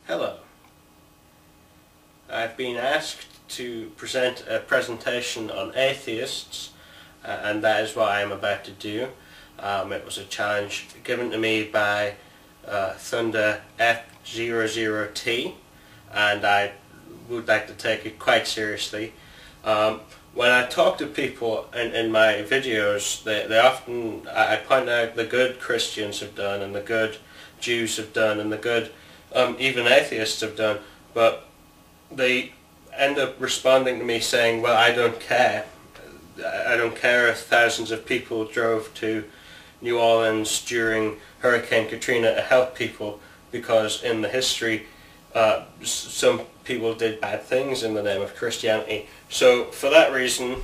Hello. I've been asked to present a presentation on atheists, and that is what I am about to do. It was a challenge given to me by Thunder F00T, and I would like to take it quite seriously. When I talk to people in my videos, they often, I point out the good Christians have done, and the good Jews have done, and the good even atheists have done, but they end up responding to me saying, well, I don't care. I don't care if thousands of people drove to New Orleans during Hurricane Katrina to help people, because in the history some people did bad things in the name of Christianity. So for that reason,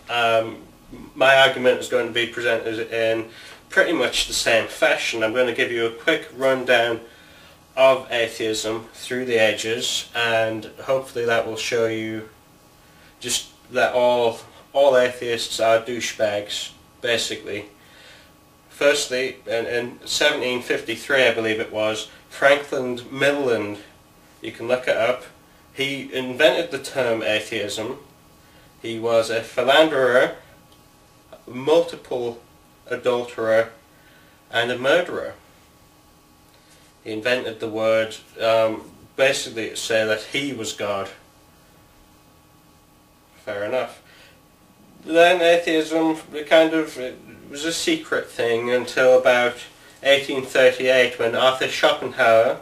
my argument is going to be presented in pretty much the same fashion. I'm going to give you a quick rundown of atheism through the ages, and hopefully that will show you just that all atheists are douchebags, basically. Firstly, in 1753, I believe it was, Franklin Milland, you can look it up, he invented the term atheism. He was a philanderer, multiple adulterer, and a murderer. He invented the word basically to say that he was God. Fair enough. Then atheism it was a secret thing until about 1838, when Arthur Schopenhauer,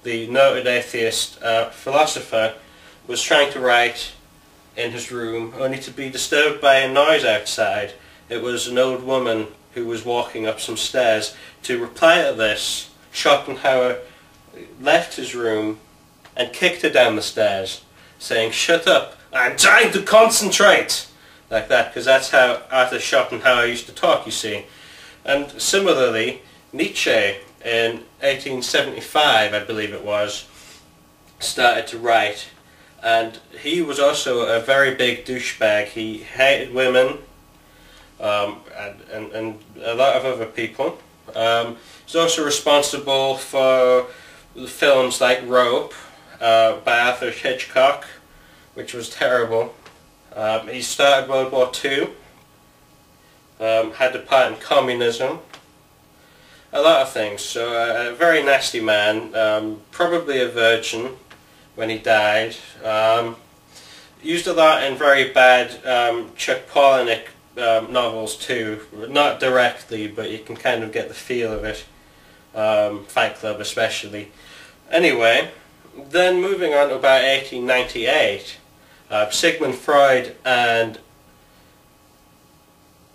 the noted atheist philosopher, was trying to write in his room, only to be disturbed by a noise outside. It was an old woman who was walking up some stairs. To reply to this, Schopenhauer left his room and kicked her down the stairs, saying, "Shut up, I'm trying to concentrate!" Like that, because that's how Arthur Schopenhauer used to talk, you see. And similarly, Nietzsche, in 1875, I believe it was, started to write, and he was also a very big douchebag. He hated women, and a lot of other people. He's also responsible for films like Rope by Arthur Hitchcock, which was terrible. He started World War II, had a part in communism, a lot of things. So a very nasty man, probably a virgin when he died. Used a lot in very bad Chuck Palahniuk novels too, not directly, but you can kind of get the feel of it. Fight Club especially. Anyway, then moving on to about 1898, Sigmund Freud and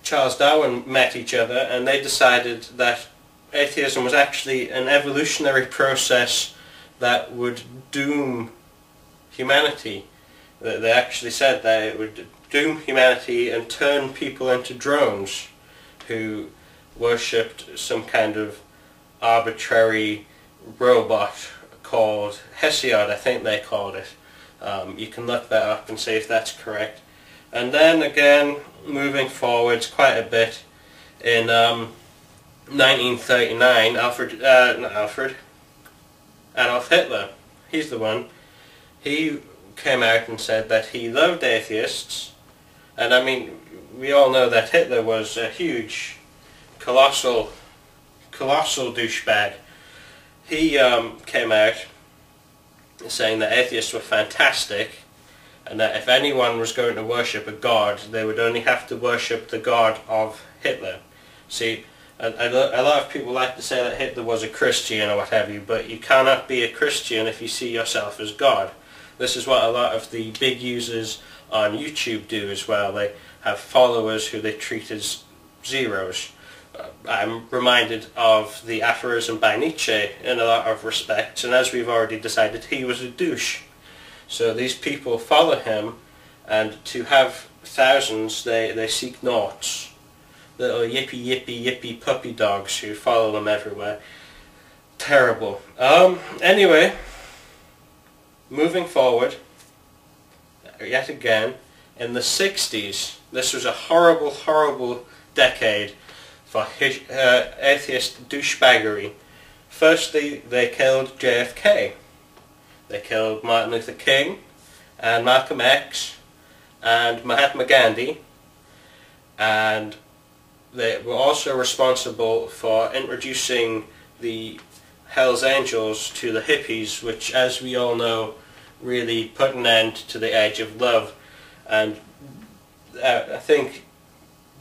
Charles Darwin met each other, and they decided that atheism was actually an evolutionary process that would doom humanity. They actually said that it would doom humanity and turn people into drones who worshipped some kind of arbitrary robot called Hesiod, I think they called it. You can look that up and see if that's correct. And then again, moving forwards quite a bit, in 1939, Adolf Hitler, he's the one, he came out and said that he loved atheists. And I mean, we all know that Hitler was a huge, colossal douchebag. He came out saying that atheists were fantastic, and that if anyone was going to worship a god, they would only have to worship the god of Hitler. See, a lot of people like to say that Hitler was a Christian or what have you, but you cannot be a Christian if you see yourself as God. This is what a lot of the big users on YouTube do as well. They have followers who they treat as zeros. I'm reminded of the aphorism by Nietzsche in a lot of respects, and as we've already decided, he was a douche. So these people follow him, and to have thousands, they seek noughts. Little yippy puppy dogs who follow them everywhere. Terrible. Anyway, moving forward, yet again, in the 60s, this was a horrible decade for atheist douchebaggery. Firstly, they killed JFK. They killed Martin Luther King and Malcolm X and Mahatma Gandhi, and they were also responsible for introducing the Hells Angels to the hippies, which, as we all know, really put an end to the age of love. And I think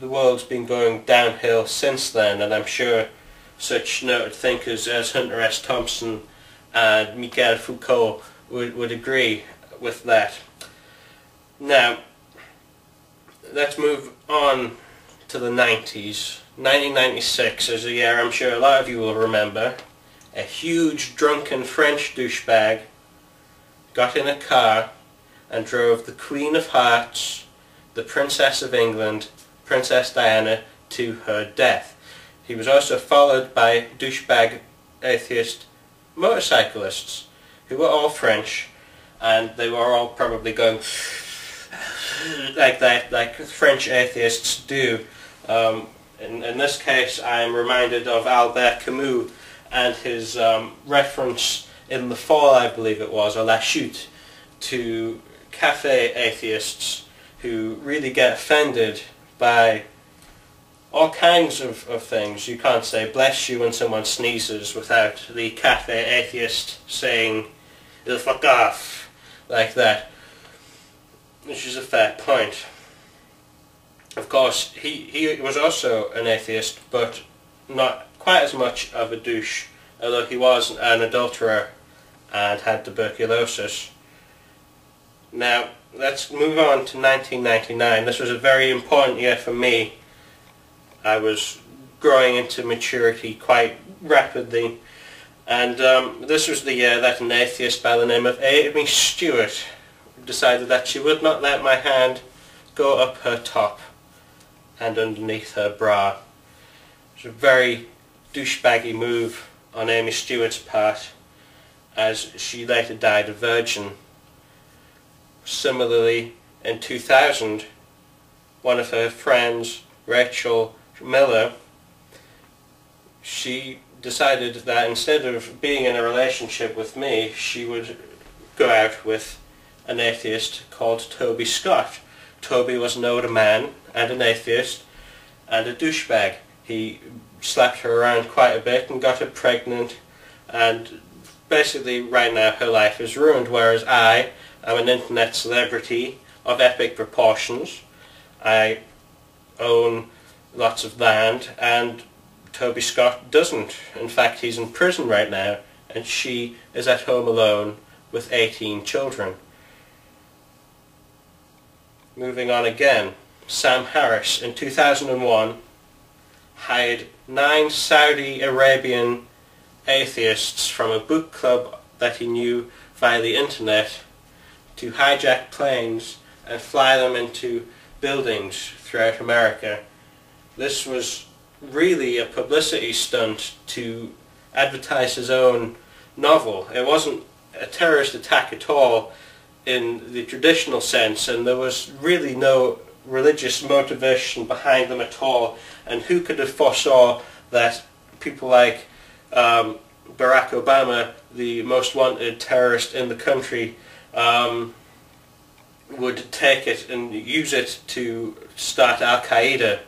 the world's been going downhill since then, and I'm sure such noted thinkers as Hunter S. Thompson and Michel Foucault would agree with that. Now, let's move on to the 90s. 1996 is a year I'm sure a lot of you will remember. A huge drunken French douchebag got in a car and drove the Queen of Hearts, the Princess of England, Princess Diana, to her death. He was also followed by douchebag atheist motorcyclists who were all French, and they were all probably going like that, like French atheists do. In this case, I am reminded of Albert Camus and his reference in The Fall, I believe it was, or La Chute, to cafe atheists who really get offended by all kinds of things. You can't say bless you when someone sneezes without the cafe atheist saying, "You'll fuck off," like that, which is a fair point. Of course, he was also an atheist, but not quite as much of a douche, although he was an adulterer and had tuberculosis. Now, let's move on to 1999. This was a very important year for me. I was growing into maturity quite rapidly, and this was the year that an atheist by the name of Amy Stewart decided that she would not let my hand go up her top and underneath her bra. It was a very douchebaggy move on Amy Stewart's part, as she later died a virgin. Similarly, in 2000, one of her friends, Rachel Miller, she decided that instead of being in a relationship with me, she would go out with an atheist called Toby Scott. Toby was an older man and an atheist and a douchebag. He slapped her around quite a bit and got her pregnant, and basically right now her life is ruined, whereas I am an internet celebrity of epic proportions. I own lots of land, and Toby Scott doesn't. In fact, he's in prison right now, and she is at home alone with 18 children. Moving on again, Sam Harris in 2001 hired 9 Saudi Arabian atheists from a book club that he knew via the internet to hijack planes and fly them into buildings throughout America. This was really a publicity stunt to advertise his own novel. It wasn't a terrorist attack at all in the traditional sense, and there was really no religious motivation behind them at all. And who could have foresaw that people like Barack Obama, the most wanted terrorist in the country, would take it and use it to start Al-Qaeda?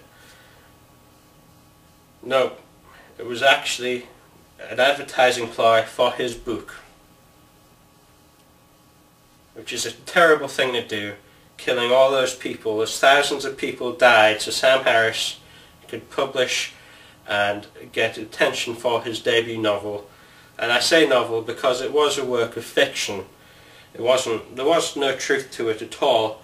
No, it was actually an advertising ploy for his book, which is a terrible thing to do, killing all those people as thousands of people died so Sam Harris could publish and get attention for his debut novel. And I say novel because it was a work of fiction. There was no truth to it at all.